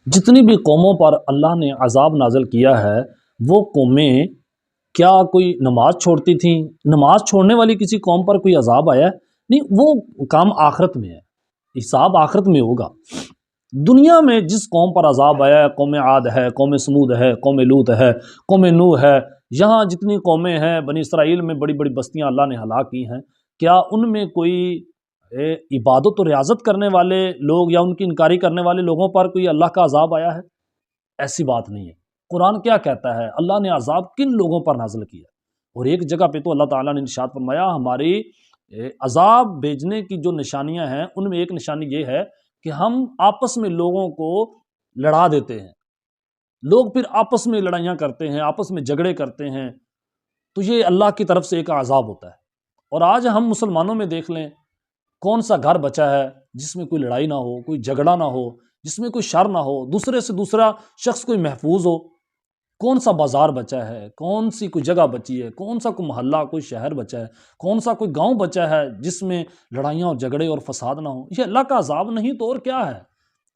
جتنی بھی قوموں پر اللہ نے عذاب نازل کیا ہے وہ قومیں کیا کوئی نماز چھوڑتی تھیں؟ نماز چھوڑنے والی کسی قوم پر کوئی عذاب آیا ہے؟ نہیں، وہ کام آخرت میں ہے، حساب آخرت میں ہوگا۔ دنیا میں جس قوم پر عذاب آیا ہے، قوم عاد ہے، قوم سمود ہے، قوم لوط ہے، قوم نوح ہے، یہاں جتنی قومیں ہیں بنی اسرائیل میں بڑی بڑی بستیاں اللہ نے ہلاک کی ہیں، کیا ان میں کوئی عبادت و ریاضت کرنے والے لوگ یا ان کی انکاری کرنے والے لوگوں پر کوئی اللہ کا عذاب آیا ہے؟ ایسی بات نہیں ہے۔ قرآن کیا کہتا ہے؟ اللہ نے عذاب کن لوگوں پر نازل کیا؟ اور ایک جگہ پہ تو اللہ تعالیٰ نے ارشاد فرمایا ہماری عذاب بھیجنے کی جو نشانیاں ہیں ان میں ایک نشانی یہ ہے کہ ہم آپس میں لوگوں کو لڑا دیتے ہیں، لوگ پھر آپس میں لڑائیاں کرتے ہیں، آپس میں جھگڑے کرتے ہیں، تو یہ اللہ کی طرف سے ایک عذاب ہوتا ہے۔ اور آج ہم مسلمانوں میں دیکھ لیں کون سا گھر بچا ہے جس میں کوئی لڑائی نہ ہو، کوئی جھگڑا نہ ہو، جس میں کوئی شر نہ ہو، دوسرے سے دوسرا شخص کوئی محفوظ ہو؟ کون سا بازار بچا ہے، کون سی کوئی جگہ بچی ہے، کون سا کوئی محلہ کوئی شہر بچا ہے، کون سا کوئی گاؤں بچا ہے جس میں لڑائیاں اور جھگڑے اور فساد نہ ہو؟ یہ اللہ کا عذاب نہیں تو اور کیا ہے؟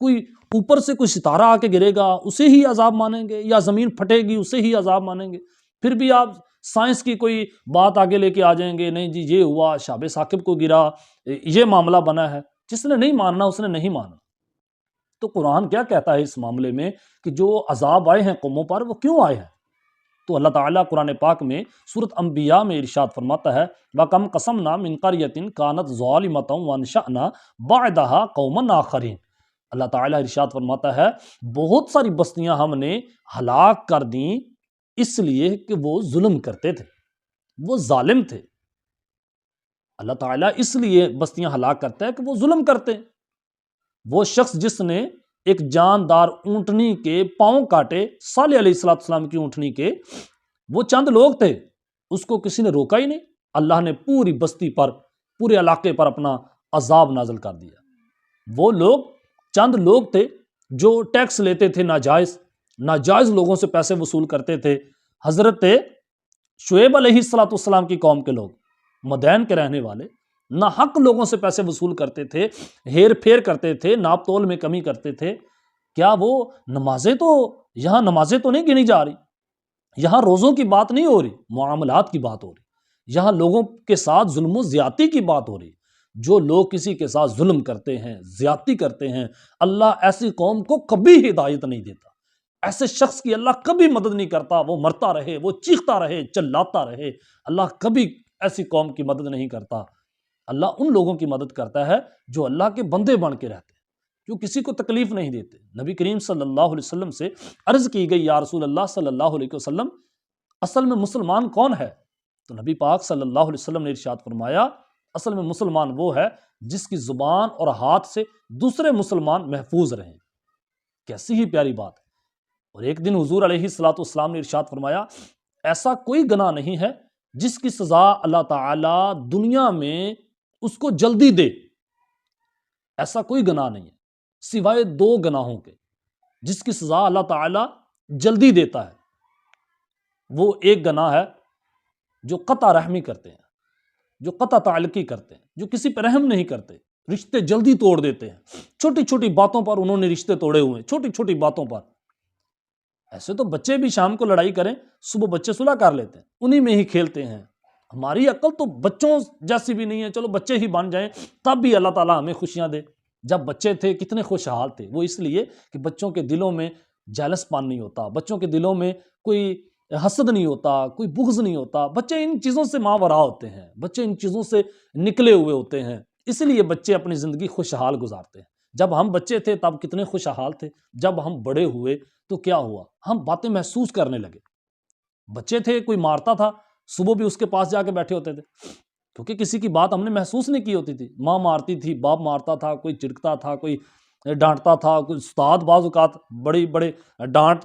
کوئی اوپر سے کوئی ستارہ آ کے گرے گا اسے ہی عذاب مانیں گے، یا زمین پھٹے گی اسے ہی عذاب مانیں گے؟ پھر بھی آپ سائنس کی کوئی بات آگے لے کے آ جائیں گے، نہیں جی یہ ہوا، شہاب ثاقب کو گرا، یہ معاملہ بنا ہے۔ جس نے نہیں ماننا اس نے نہیں مانا۔ تو قرآن کیا کہتا ہے اس معاملے میں کہ جو عذاب آئے ہیں قوموں پر وہ کیوں آئے ہیں؟ تو اللہ تعالیٰ قرآن پاک میں سورۃ انبیاء میں ارشاد فرماتا ہے وَكَمْ قَصَمْنَا مِنْ قَرْيَةٍ كَانَتْ ظَالِمَةً وَأَنشَأْنَا بَعْدَهَا قَوْمًا آخَرِينَ۔ اللہ تعالیٰ ارشاد فرماتا ہے بہت ساری بستیاں ہم نے ہلاک کر دیں اس لیے کہ وہ ظلم کرتے تھے، وہ ظالم تھے۔ اللہ تعالیٰ اس لیے بستیاں ہلاک کرتا ہے کہ وہ ظلم کرتے ہیں۔ وہ شخص جس نے ایک جاندار اونٹنی کے پاؤں کاٹے، صالح علیہ السلام کی اونٹنی کے، وہ چند لوگ تھے، اس کو کسی نے روکا ہی نہیں، اللہ نے پوری بستی پر، پورے علاقے پر اپنا عذاب نازل کر دیا۔ وہ لوگ چند لوگ تھے جو ٹیکس لیتے تھے، ناجائز لوگوں سے پیسے وصول کرتے تھے۔ حضرت شعیب علیہ السلام کی قوم کے لوگ، مدین کے رہنے والے، نہ حق لوگوں سے پیسے وصول کرتے تھے، ہیر پھیر کرتے تھے، ناپ تول میں کمی کرتے تھے۔ کیا وہ نمازیں تو نہیں گنی جا رہی، یہاں روزوں کی بات نہیں ہو رہی، معاملات کی بات ہو رہی، یہاں لوگوں کے ساتھ ظلم و زیادتی کی بات ہو رہی۔ جو لوگ کسی کے ساتھ ظلم کرتے ہیں، زیادتی کرتے ہیں، اللہ ایسی قوم کو کبھی ہدایت نہیں دیتا، ایسے شخص کی اللہ کبھی مدد نہیں کرتا، وہ مرتا رہے، وہ چیختا رہے، چلاتا رہے، اللہ کبھی ایسی قوم کی مدد نہیں کرتا۔ اللہ ان لوگوں کی مدد کرتا ہے جو اللہ کے بندے بن کے رہتے ہیں، جو کسی کو تکلیف نہیں دیتے۔ نبی کریم صلی اللہ علیہ وسلم سے عرض کی گئی یا رسول اللہ صلی اللہ علیہ وسلم اصل میں مسلمان کون ہے؟ تو نبی پاک صلی اللہ علیہ وسلم نے ارشاد فرمایا اصل میں مسلمان وہ ہے جس کی زبان اور ہاتھ سے دوسرے مسلمان محفوظ رہیں۔ کیسی ہی پیاری بات ہے۔ اور ایک دن حضور علیہ الصلوۃ والسلام نے ارشاد فرمایا ایسا کوئی گناہ نہیں ہے جس کی سزا اللہ تعالیٰ دنیا میں اس کو جلدی دے، ایسا کوئی گناہ نہیں ہے سوائے دو گناہوں کے جس کی سزا اللہ تعالیٰ جلدی دیتا ہے۔ وہ ایک گناہ ہے جو قطع رحمی کرتے ہیں، جو قطع تعلقی کرتے ہیں، جو کسی پر رحم نہیں کرتے، رشتے جلدی توڑ دیتے ہیں، چھوٹی چھوٹی باتوں پر انہوں نے رشتے توڑے ہوئے ہیں، چھوٹی چھوٹی باتوں پر۔ ایسے تو بچے بھی شام کو لڑائی کریں صبح بچے صلح کر لیتے ہیں، انہی میں ہی کھیلتے ہیں۔ ہماری عقل تو بچوں جیسی بھی نہیں ہے، چلو بچے ہی بن جائیں تب بھی اللہ تعالیٰ ہمیں خوشیاں دے۔ جب بچے تھے کتنے خوشحال تھے، وہ اس لیے کہ بچوں کے دلوں میں جیلس پان نہیں ہوتا، بچوں کے دلوں میں کوئی حسد نہیں ہوتا، کوئی بغض نہیں ہوتا، بچے ان چیزوں سے ماورا ہوتے ہیں، بچے ان چیزوں سے نکلے ہوئے ہوتے ہیں، اس لیے بچے اپنی زندگی خوشحال گزارتے ہیں۔ جب ہم بچے تھے تب کتنے خوشحال تھے، جب ہم بڑے ہوئے تو کیا ہوا، ہم باتیں محسوس کرنے لگے۔ بچے تھے کوئی مارتا تھا صبح بھی اس کے پاس جا کے بیٹھے ہوتے تھے کیونکہ کسی کی بات ہم نے محسوس نہیں کی ہوتی تھی، ماں مارتی تھی، باپ مارتا تھا، کوئی چڑکتا تھا، کوئی ڈانٹتا تھا، کوئی استاد بعض اوقات بڑے بڑے ڈانٹ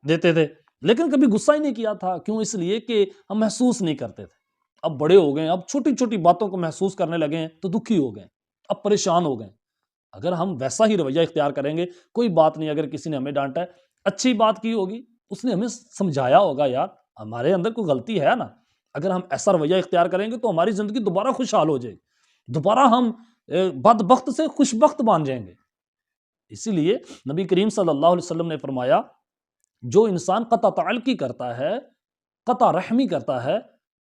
دیتے تھے، لیکن کبھی غصہ ہی نہیں کیا تھا۔ کیوں؟ اس لیے کہ ہم محسوس نہیں کرتے تھے۔ اب بڑے ہو گئے، اب چھوٹی چھوٹی باتوں کو محسوس کرنے لگے ہیں تو دکھی ہو گئے، اب پریشان ہو گئے۔ اگر ہم ویسا ہی رویہ اختیار کریں گے، کوئی بات نہیں، اگر کسی نے ہمیں ڈانٹا ہے، اچھی بات کی ہوگی، اس نے ہمیں سمجھایا ہوگا، یار ہمارے اندر کوئی غلطی ہے نا، اگر ہم ایسا رویہ اختیار کریں گے تو ہماری زندگی دوبارہ خوشحال ہو جائے گی، دوبارہ ہم بدبخت سے خوشبخت بن جائیں گے۔ اسی لیے نبی کریم صلی اللہ علیہ وسلم نے فرمایا جو انسان قطع تعلقی کرتا ہے، قطع رحمی کرتا ہے،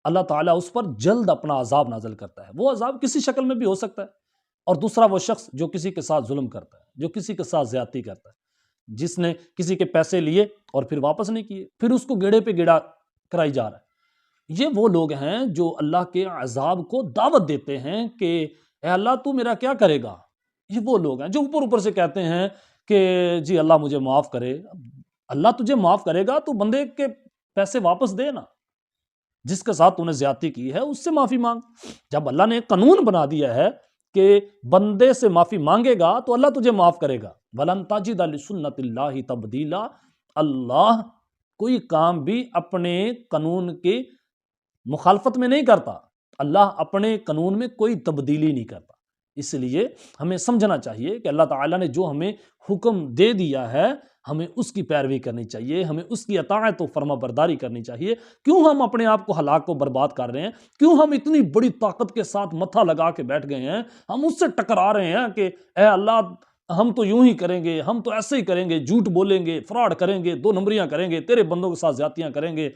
اللہ تعالیٰ اس پر جلد اپنا عذاب نازل کرتا ہے۔ وہ عذاب کسی شکل میں بھی ہو سکتا ہے۔ اور دوسرا وہ شخص جو کسی کے ساتھ ظلم کرتا ہے، جو کسی کے ساتھ زیادتی کرتا ہے، جس نے کسی کے پیسے لیے اور پھر واپس نہیں کیے، پھر اس کو گیڑے پہ گیڑا کرائی جا رہا ہے۔ یہ وہ لوگ ہیں جو اللہ کے عذاب کو دعوت دیتے ہیں کہ اے اللہ تو میرا کیا کرے گا۔ یہ وہ لوگ ہیں جو اوپر اوپر سے کہتے ہیں کہ جی اللہ مجھے معاف کرے۔ اللہ تجھے معاف کرے گا تو بندے کے پیسے واپس دے نا، جس کے ساتھ تو نے زیادتی کی ہے اس سے معافی مانگ۔ جب اللہ نے ایک قانون بنا دیا ہے کہ بندے سے معافی مانگے گا تو اللہ تجھے معاف کرے گا، وَلَن تَجِدَ لِسُنَّتِ اللَّهِ تَبْدِيلًا، اللہ کوئی کام بھی اپنے قانون کی مخالفت میں نہیں کرتا، اللہ اپنے قانون میں کوئی تبدیلی نہیں کرتا۔ اس لیے ہمیں سمجھنا چاہیے کہ اللہ تعالیٰ نے جو ہمیں حکم دے دیا ہے ہمیں اس کی پیروی کرنی چاہیے، ہمیں اس کی اطاعت و فرما برداری کرنی چاہیے۔ کیوں ہم اپنے آپ کو ہلاک و برباد کر رہے ہیں؟ کیوں ہم اتنی بڑی طاقت کے ساتھ متھا لگا کے بیٹھ گئے ہیں؟ ہم اس سے ٹکرا رہے ہیں کہ اے اللہ ہم تو یوں ہی کریں گے، ہم تو ایسے ہی کریں گے، جھوٹ بولیں گے، فراڈ کریں گے، دو نمبریاں کریں گے، تیرے بندوں کے ساتھ زیادتیاں کریں گے۔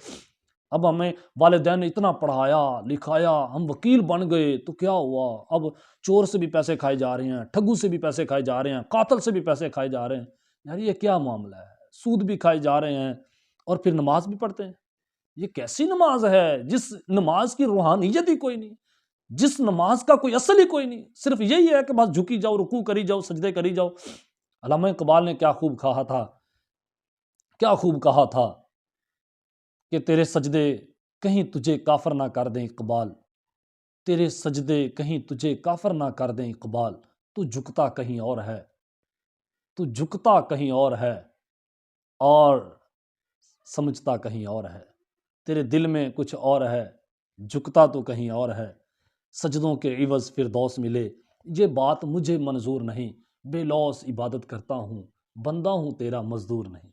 اب ہمیں والدین نے اتنا پڑھایا لکھایا، ہم وکیل بن گئے تو کیا ہوا؟ اب چور سے بھی پیسے کھائے جا رہے ہیں، ٹھگو سے بھی پیسے کھائے جا رہے ہیں، قاتل سے بھی پیسے کھائے جا رہے ہیں۔ یار یہ کیا معاملہ ہے؟ سود بھی کھائے جا رہے ہیں اور پھر نماز بھی پڑھتے ہیں۔ یہ کیسی نماز ہے جس نماز کی روحانیت ہی کوئی نہیں، جس نماز کا کوئی اصل ہی کوئی نہیں، صرف یہی ہے کہ بس جھکی جاؤ، رکوع کری جاؤ، سجدے کری جاؤ۔ علامہ اقبال نے کیا خوب کہا تھا، کیا خوب کہا تھا کہ تیرے سجدے کہیں تجھے کافر نہ کر دیں اقبال، تیرے سجدے کہیں تجھے کافر نہ کر دیں اقبال، تو جھکتا کہیں اور ہے، تو جھکتا کہیں اور ہے اور سمجھتا کہیں اور ہے، تیرے دل میں کچھ اور ہے، جھکتا تو کہیں اور ہے، سجدوں کے عوض فردوس ملے، یہ بات مجھے منظور نہیں، بے لوث عبادت کرتا ہوں، بندہ ہوں تیرا مزدور نہیں۔